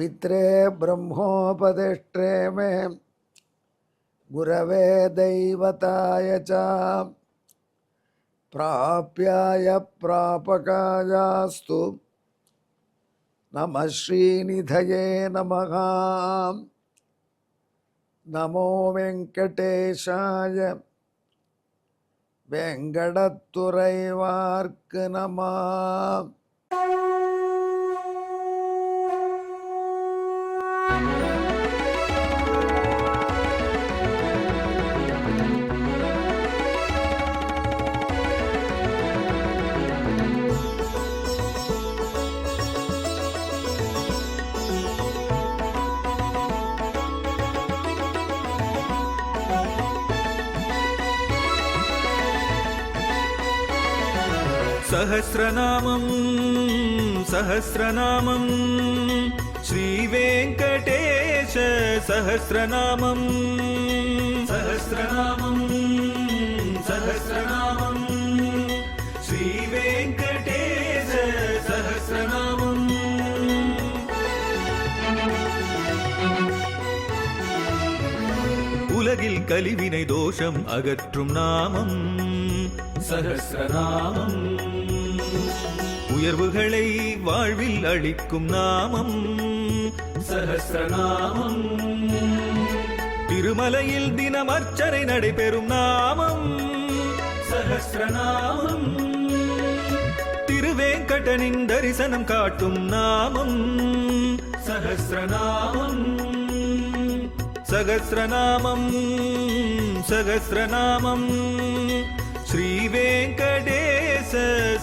पवित्रे ब्रह्मोपदिष्टे मे गुरवे दैवताय च प्राप्याय प्रापकायास्तु नमः श्रीनिधये नमः। नमो वेंकटेशाय वेंकटतुरैवार्क नमः। सहस्रनामं सहस्रनामं श्रीवेङ्कटेश सहस्रनामं सहस्रनामं सहस्रनामं श्रीवेङ्कटेश सहस्रनामं। உலகில் கலிவினை தோஷம் அகற்றும் நாமம் சஹஸ்ரநாமம். உயர்வுகளை வாழ்வில் அளிக்கும் நாமம் சஹஸ்ரநாமம். திருமலையில் தினம் அர்ச்சனை நடைபெறும் நாமம் சஹஸ்ரநாமம். திருவேங்கடனின் தரிசனம் காட்டும் நாமம் சஹஸ்ரநாமம். சகஸ்ரநாமம் சகஸ்ரநாமம் श्रीवेङ्कटेश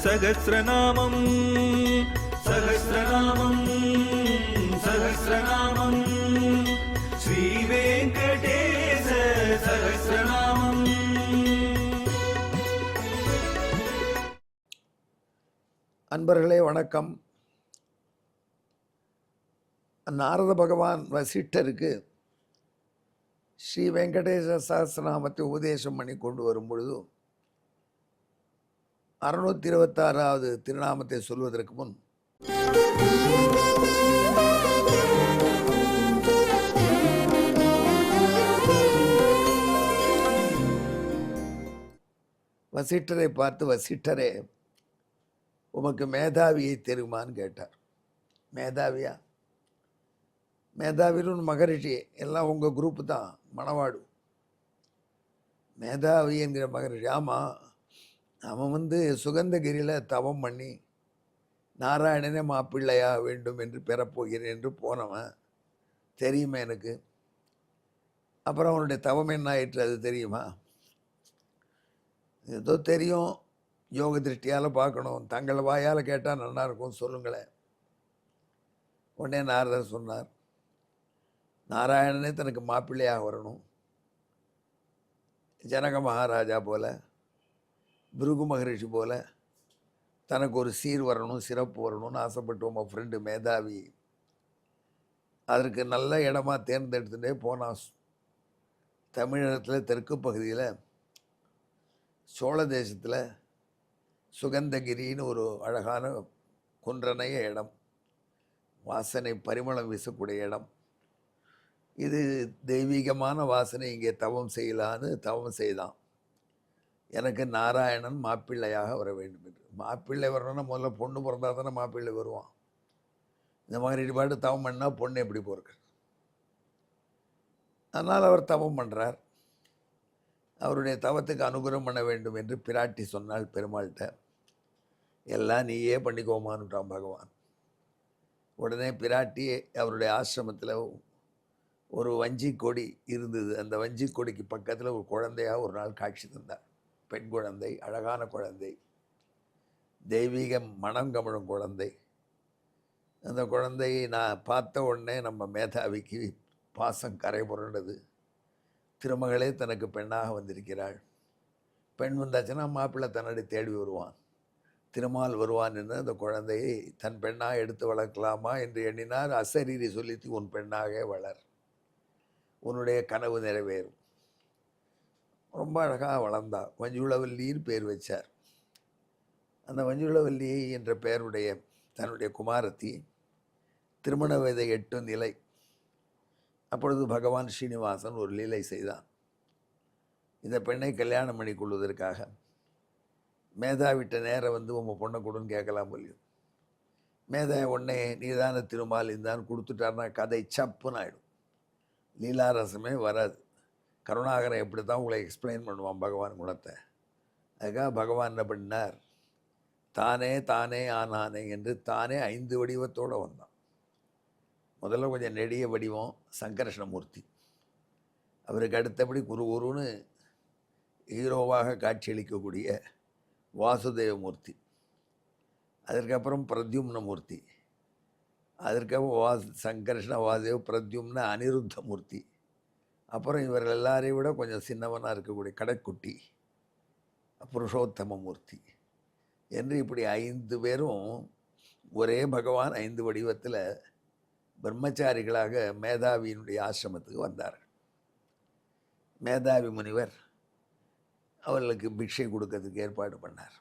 सहस्रनामं सहस्रनामं सहस्रनामं श्रीवेङ्कटेश सहस्रनामम्। அன்பர்களே வணக்கம். நாரத பகவான் வசிஷ்டருக்கு ஸ்ரீ வெங்கடேச சஹஸ்ரநாமத்தை உபதேசம் பண்ணி கொண்டு வரும் பொழுது 626வது திருநாமத்தை சொல்வதற்கு முன் வசிஷ்டரை பார்த்து, வசிஷ்டரே உமக்கு மேதாவியை தெரியுமான்னு கேட்டார். மேதாவியா? மேதாவிலும் மகரிஷி எல்லாம் உங்கள் குரூப்பு தான், மணவாடு. மேதாவி என்கிற மகரிஷி, ஆமாம், அவன் சுகந்தகிரியில் தவம் பண்ணி நாராயணனே மாப்பிள்ளையா வேண்டும் என்று பெறப்போகிறேன் என்று போனவன், தெரியுமா எனக்கு. அப்புறம் அவனுடைய தவம் என்ன ஆயிற்று அது தெரியுமா? ஏதோ தெரியும், யோக திருஷ்டியால் பார்க்கணும், தங்கள் வாயால் கேட்டால் நல்லாயிருக்கும், சொல்லுங்களேன். உடனே நாரதர் சொன்னார், நாராயணனே தனக்கு மாப்பிள்ளையாக வரணும். ஜனக மகாராஜா போல, பிருகு மகரிஷி போல தனக்கு ஒரு சீர் வரணும், சிறப்பு வரணும்னு ஆசைப்பட்டு உங்கள் ஃப்ரெண்டு மேதாவி அதற்கு நல்ல இடமா தேர்ந்தெடுத்துட்டே போனான். தமிழகத்தில் தெற்கு பகுதியில் சோழ தேசத்தில் சுகந்தகிரின்னு ஒரு அழகான குன்றனைய இடம், வாசனை பரிமளம் வீசக்கூடிய இடம். இது தெய்வீகமான வாசனை, இங்கே தவம் செய்யலான்னு தவம் செய்தான். எனக்கு நாராயணன் மாப்பிள்ளையாக வர வேண்டும் என்று. மாப்பிள்ளை வரணும்னா முதல்ல பொண்ணு பிறந்தா தானே மாப்பிள்ளை வருவான். இந்த மாதிரி பாட்டு தவம் பண்ணால் பொண்ணு எப்படி போருக்கு? அதனால் அவர் தவம் பண்ணுறார். அவருடைய தவத்துக்கு அனுகிரகம் பண்ண வேண்டும் என்று பிராட்டி சொன்னால் பெருமாள்கிட்ட. எல்லாம் நீயே பண்ணிக்கோமான்னுட்டான் பகவான். உடனே பிராட்டி அவருடைய ஆசிரமத்தில் ஒரு வஞ்சி கொடி இருந்தது. அந்த வஞ்சி கொடிக்கு பக்கத்தில் ஒரு குழந்தையாக ஒரு நாள் காட்சி தந்தார். பெண் குழந்தை, அழகான குழந்தை, தெய்வீக மனம் கமழும் குழந்தை. அந்த குழந்தையை நான் பார்த்த உடனே நம்ம மேதாவிக்கு பாசம் கரை புரண்டது. திருமகளே தனக்கு பெண்ணாக வந்திருக்கிறாள். பெண் வந்தாச்சுன்னா மாப்பிள்ளை தன்னடி தேடி வருவான், திருமால் வருவான் என்று அந்த குழந்தையை தன் பெண்ணாக எடுத்து வளர்க்கலாமா என்று எண்ணினார். அசரீரி சொல்லித்து உன் பெண்ணாக வளர், உன்னுடைய கனவு நிறைவேறும். ரொம்ப அழகாக வளர்ந்தா. மஞ்சுளவல்லின்னு பேர் வச்சார். அந்த மஞ்சுளவல்லி என்ற பெயருடைய தன்னுடைய குமாரத்தி திருமண வயதை 8 நிலை. அப்பொழுது பகவான் ஸ்ரீனிவாசன் ஒரு லீலை செய்தான். இந்த பெண்ணை கல்யாணம் பண்ணி கொள்வதற்காக மேதாவிட்ட நேரம் வந்து உங்கள் பொண்ணை கொடுன்னு கேட்கலாம் போலியும். மேதா உடனே நீதான திருமால் இந்தான்னு கொடுத்துட்டாருன்னா கதை சப்புன்னு ஆகிடும், லீலாரசமே வராது. கருணாகரன் எப்படி தான் உங்களை எக்ஸ்பிளைன் பண்ணுவான் பகவான் குணத்தை. அதுக்காக பகவான் என்ன பண்ணார், தானே தானே ஆனானே என்று தானே 5 வடிவத்தோடு வந்தான். முதல்ல கொஞ்சம் நெடிய வடிவம் சங்கர்ஷ்ணமூர்த்தி, அவருக்கு அடுத்தபடி குருன்னு ஹீரோவாக காட்சியளிக்கக்கூடிய வாசுதேவமூர்த்தி, அதற்கப்புறம் பிரத்யும்னமூர்த்தி, அதற்கப்புறம் சங்கர்ஷ்ண வாசுதேவ பிரத்யும்ன அனிருத்தமூர்த்தி, அப்புறம் இவர்கள் எல்லாரையும் விட கொஞ்சம் சின்னவனாக இருக்கக்கூடிய கடைக்குட்டி புருஷோத்தமமூர்த்தி என்று இப்படி 5 பேரும் ஒரே பகவான் 5 வடிவத்தில் பிரம்மச்சாரிகளாக மேதாவியினுடைய ஆசிரமத்துக்கு வந்தார்கள். மேதாவி முனிவர் அவர்களுக்கு பிக்ஷை கொடுக்கறதுக்கு ஏற்பாடு பண்ணார்.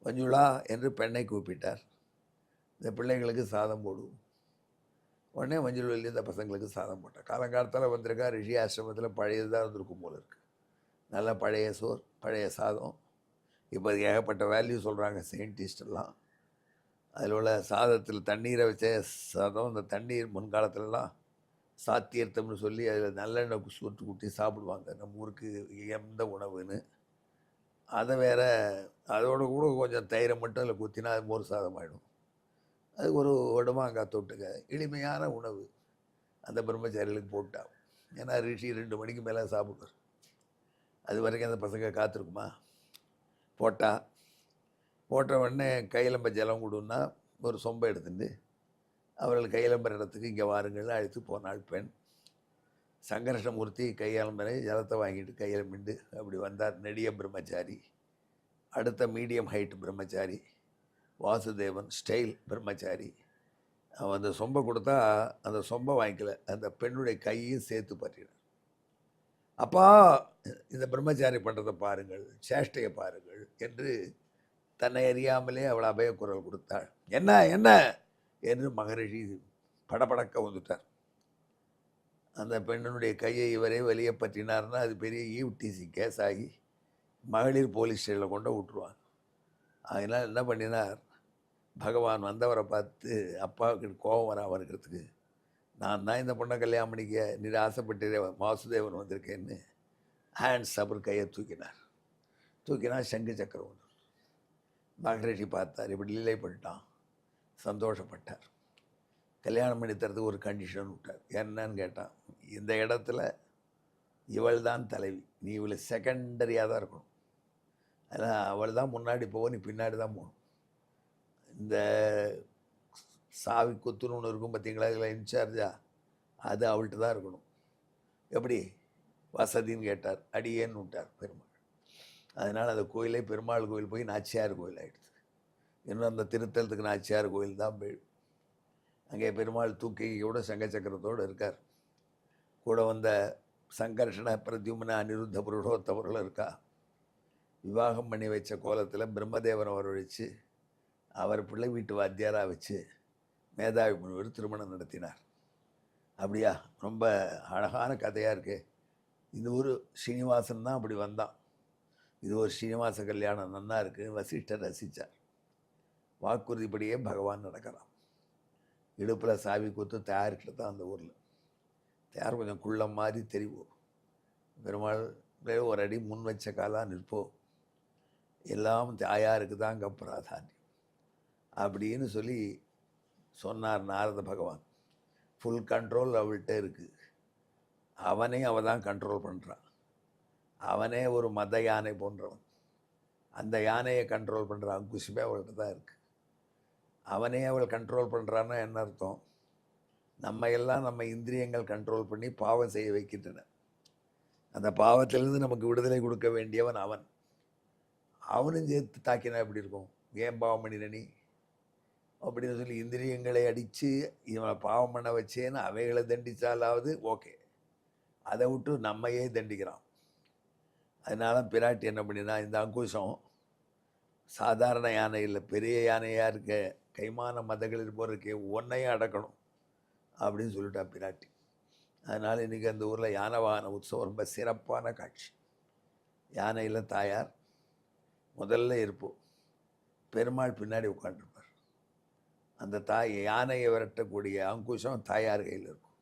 மஞ்சுளா என்று பெண்ணை கூப்பிட்டார். இந்த பிள்ளைங்களுக்கு சாதம் போடுவோம். உடனே மஞ்சுளி இந்த பசங்களுக்கு சாதம் போட்டார். காலங்காலத்தில் வந்திருக்கா, ரிஷி ஆசிரமத்தில் பழையதாக இருந்திருக்கும் போல இருக்குது. நல்ல பழைய சோறு, பழைய சாதம். இப்போ ஏகப்பட்ட வேல்யூ சொல்கிறாங்க சயின்டிஸ்டெல்லாம். அதில் உள்ள சாதத்தில் தண்ணீரை வச்ச சாதம், அந்த தண்ணீர் முன்காலத்துலலாம் சாத்தியர்த்தம்னு சொல்லி அதில் நல்லெண்ணெய் சுட்டு குட்டி சாப்பிடுவாங்க, நம்ம ஊருக்கு எந்த உணவுன்னு. அதை வேறு அதோடு கூட கொஞ்சம் தயிரை மட்டும் அதில் குத்தினா அது மோர் சாதம் ஆகிடும். அது ஒரு ஒடுமாங்காய் தொட்டுக்க எளிமையான உணவு அந்த பிரம்மச்சாரிகளுக்கு போட்டாகும். ஏன்னா ரிஷி 2 மணிக்கு மேலே சாப்பிடுவார். அது வரைக்கும் அந்த பசங்க காத்திருக்குமா? போட்ட உடனே கையிலம்ப ஜலம் கொடுன்னா ஒரு சொம்பை எடுத்துட்டு அவர்கள் கையிலம்புற இடத்துக்கு இங்கே வாருங்கள் அழைத்து போனாள் பெண். சங்கர்ஷ்ணமூர்த்தி கையாளம்பரை ஜலத்தை வாங்கிட்டு கையிலம்பிண்டு அப்படி வந்தார். நெடிய பிரம்மச்சாரி, அடுத்த மீடியம் ஹைட் பிரம்மச்சாரி வாசுதேவன், ஸ்டைல் பிரம்மச்சாரி. அவன் அந்த சொம்பை கொடுத்தா அந்த சொம்பை வாங்கிக்கல, அந்த பெண்ணுடைய கையும் சேர்த்து பற்றினார். அப்பா, இந்த பிரம்மச்சாரி பண்ணுறதை பாருங்கள், சேஷ்டையை பாருங்கள் என்று தன்னை அறியாமலே அவள் அபயக்குரல் கொடுத்தாள். என்ன என்ன என்று மகரிஷி படபடக்க வந்துட்டார். அந்த பெண்ணினுடைய கையை இவரே வெளியே பற்றினார்னா அது பெரிய ஈவ்டிசி கேஸ் ஆகி மகளிர் போலீஸ் ஸ்டேஷனில் கொண்டு விட்டுருவாங்க. அதனால் என்ன பண்ணினார், பகவான் வந்தவரை பார்த்து அப்பாவுக்கு கோபம் வராமல் இருக்கிறதுக்கு, நான் தான் இந்த பொண்ணை கல்யாணம் பண்ணிக்க நீர் ஆசைப்பட்டு வாசுதேவன் வந்திருக்கேன்னு ஹேண்ட்ஸ் அப்புறம் கையை தூக்கினா சங்கு சக்கரம் வந்து. மகரிஷி பார்த்தார், இப்படி லீலை பண்ணிட்டான், சந்தோஷப்பட்டார். கல்யாணம் பண்ணி தரதுக்கு ஒரு கண்டிஷன் விட்டார். என்னன்னு கேட்டான், இந்த இடத்துல இவள் தான் தலைவி, நீ இவளை செகண்டரியாக தான் இருக்கணும். அதனால் அவள் தான் முன்னாடி போவோம், நீ பின்னாடி தான் போகணும். இந்த சாவி குத்துன்னு ஒன்று இருக்கும் பார்த்தீங்களா, இதில் இன்சார்ஜா, அது அவள்கிட்ட தான் இருக்கணும். எப்படி வசதின்னு கேட்டார். அடியேன்னு விட்டார் பெருமாள். அதனால் அந்த கோயிலே பெருமாள் கோயில் போய் நாச்சியார் கோயில் ஆகிடுது. இன்னும் அந்த திருத்தலத்துக்கு நாச்சியார் கோயில் தான் போயிடும். அங்கே பெருமாள் தூக்கியோட சங்க சக்கரத்தோடு இருக்கார். கூட வந்த சங்கர்ஷண பிரத்யும்ன அனிருத்த புருஷோத்தவர்களும் இருக்கா. விவாகம் பண்ணி வச்ச கோலத்தில் பிரம்மதேவனை வரவழைச்சு அவர் பிள்ளை வீட்டு வாத்தியாராக வச்சு மேதாவி முனிவர் திருமணம் நடத்தினார். அப்படியா, ரொம்ப அழகான கதையாக இருக்கு. இது ஒரு ஸ்ரீனிவாசன் தான் அப்படி வந்தான். இது ஒரு ஸ்ரீனிவாச கல்யாணம் நன்னா இருக்குன்னு வசிஷ்டர் ரசித்தார். வாக்குறுதிப்படியே பகவான் நடக்கிறான். இடுப்பில் சாவி குத்து தயாரிக்கிட்ட தான் அந்த ஊரில். தயார் கொஞ்சம் குள்ளம் மாதிரி தெரிவோம். பெருமாள் ஒரு அடி முன் வச்ச காலாக நிற்போம். எல்லாம் தாயாருக்கு தான் அங்கே பிராதானியம் அப்படின்னு சொல்லி சொன்னார் நாரத பகவான். ஃபுல் கண்ட்ரோல் அவள்கிட்ட இருக்குது. அவனே அவள் தான் கண்ட்ரோல் பண்ணுறான். அவனே ஒரு மத யானை போன்றவன். அந்த யானையை கண்ட்ரோல் பண்ணுற அங்குஷமே அவள்கிட்ட தான் இருக்குது. அவனே அவள் கண்ட்ரோல் பண்ணுறான்னா என்ன அர்த்தம்? நம்ம எல்லாம் நம்ம இந்திரியங்கள் கண்ட்ரோல் பண்ணி பாவம் செய்ய வைக்கின்றன. அந்த பாவத்திலிருந்து நமக்கு விடுதலை கொடுக்க வேண்டியவன் அவன். அவனும் சேர்த்து தாக்கினா எப்படி இருக்கும்? ஏன் பாவம் பண்ணின நீ அப்படின்னு சொல்லி இந்திரியங்களை அடித்து இவனை பாவம் பண்ண வச்சேன்னு அவைகளை தண்டித்தாலாவது ஓகே, அதை விட்டு நம்மையே தண்டிக்கிறான். அதனால பிராட்டி என்ன பண்ணினா, இந்த அங்குஷம் சாதாரண யானை இல்லை, பெரிய யானையாக இருக்க கைமான மதகளில் போகிறதுக்கே ஒன்றையும் அடக்கணும் அப்படின்னு சொல்லிட்டா பிராட்டி. அதனால் இன்றைக்கி அந்த ஊரில் யானை வாகன உற்சவம் ரொம்ப சிறப்பான காட்சி. யானையில் தாயார் முதல்ல இருப்போம், பெருமாள் பின்னாடி உட்காந்துருப்பார். அந்த யானையை விரட்டக்கூடிய அங்குஷம் தாயார் கையில் இருக்கும்.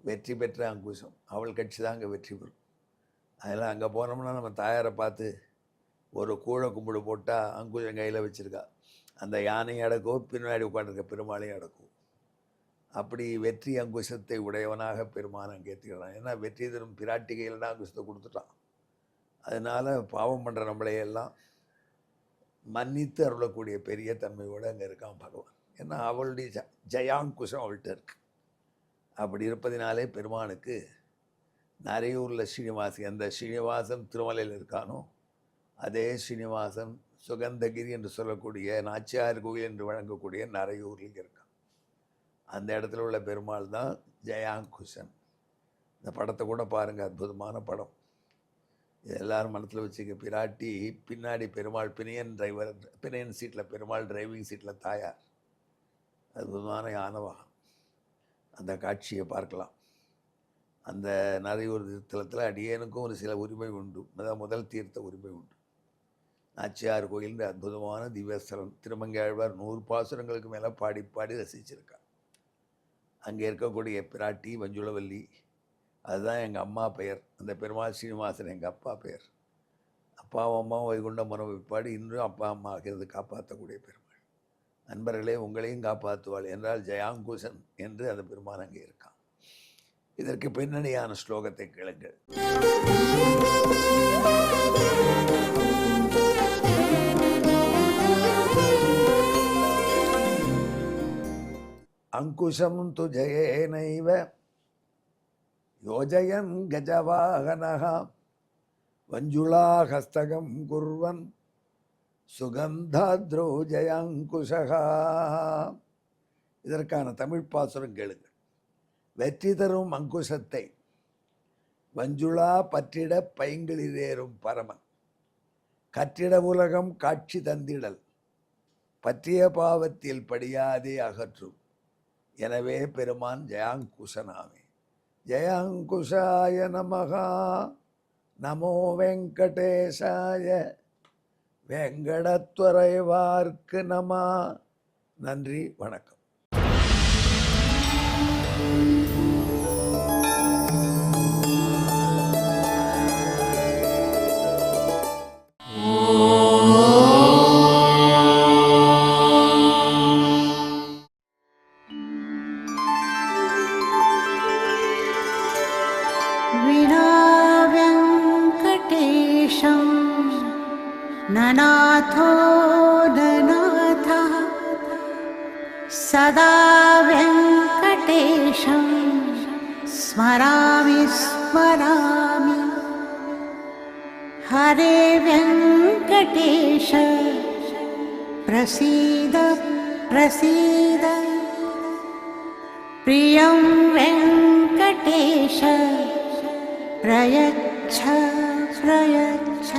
வெற்றி பெற்ற அங்குஷம், அவள் கட்சி தான் அங்கே வெற்றி பெறும். அதெல்லாம் அங்கே போனோம்னா நம்ம தாயாரை பார்த்து ஒரு கூழை கும்பிடு போட்டால் அங்குஷம் கையில் வச்சுருக்கா, அந்த யானையை அடக்கவும் பின்னாடி உட்காந்துருக்க பெருமாளையும் அடக்கும். அப்படி வெற்றி அங்குஷத்தை உடையவனாக பெருமான் அங்கே ஏற்றுக்கிறான். ஏன்னா வெற்றி தரும் பிராட்டி கையில் தான் அங்குஷத்தை கொடுத்துட்டான். அதனால் பாவம் பண்ணுற நம்மளையெல்லாம் மன்னித்து அருளக்கூடிய பெரிய தன்மையோடு அங்கே இருக்கான் பகவான். ஏன்னா அவளுடைய ஜெயாங்குஷம் அவள்கிட்ட இருக்கு. அப்படி இருப்பதினாலே பெருமானுக்கு நரையூரில் ஸ்ரீனிவாசன், எந்த ஸ்ரீனிவாசன் திருமலையில் இருக்கானோ அதே ஸ்ரீனிவாசன் சுகந்தகிரி என்று சொல்லக்கூடிய நாச்சியார் கோயில் என்று வழங்கக்கூடிய நரையூரில் இருக்கான். அந்த இடத்துல உள்ள பெருமாள் தான் ஜெயாங்குஷன். இந்த படத்தை கூட பாருங்கள், அற்புதமான படம். இது எல்லாரும் மனத்தில் வச்சுக்க. பிராட்டி பின்னாடி பெருமாள் பிணையன் சீட்டில் பெருமாள், டிரைவிங் சீட்டில் தாயார். அற்புதமான யானவாகம். அந்த காட்சியை பார்க்கலாம். அந்த நரையூர் தலத்தில் அடியேனுக்கும் ஒரு சில உரிமை உண்டு. முதல் தீர்த்த உரிமை உண்டு. நாச்சியார் கோயில் அற்புதமான திவ்யஸ்தலம். திருமங்கையாழ்வார் 100 பாசுரங்களுக்கு மேலே பாடி பாடி ரசிச்சிருக்கார். அங்கே இருக்கக்கூடிய பிராட்டி மஞ்சுளவல்லி, அதுதான் எங்கள் அம்மா பெயர். அந்த பெருமாள் ஸ்ரீனிவாசன் எங்கள் அப்பா பெயர். அப்பாவும் அம்மாவும் வைகுண்ட மரபை பாடி இன்னும் அப்பா அம்மா ஆகிறது காப்பாற்றக்கூடிய பெருமாள். நண்பர்களே, உங்களையும் காப்பாற்றுவாள் என்றால் ஜெயாங்குஷன் என்று அந்த பெருமான் அங்கே இருக்கான். இதற்கு பின்னணியான ஸ்லோகத்தை கேளுங்கள். அங்குஷம் து ஜயேனைவ யோஜயன் கஜவாகனஹ வஞ்சுளா ஹஸ்தகம் குர்வன் சுகந்தாத்ரோ ஜயங்குஷகா. இதற்கான தமிழ் பாசுரம் கேளுங்கள். வெற்றி தரும் அங்குஷத்தை வஞ்சுளா பற்றிட பைங்களிலேறும் பரமன் கற்றிட உலகம் காட்சி தந்திடல் பற்றிய பாவத்தில் படியாதே அகற்றும். எனவே பெருமான் ஜெயாங்குஷனாமே. ஜெயாங்குஷாய நமகா. நமோ வெங்கடேசாய. வெங்கடத்துறைவார்க்கு நம. நன்றி, வணக்கம். ननाथो ननाथः सदा वेङ्कटेशं स्मरामि स्मरामि. हरे वेङ्कटेश प्रसीद प्रसीद. प्रियं वेङ्कटेश प्रयच्छ प्रयच्छ.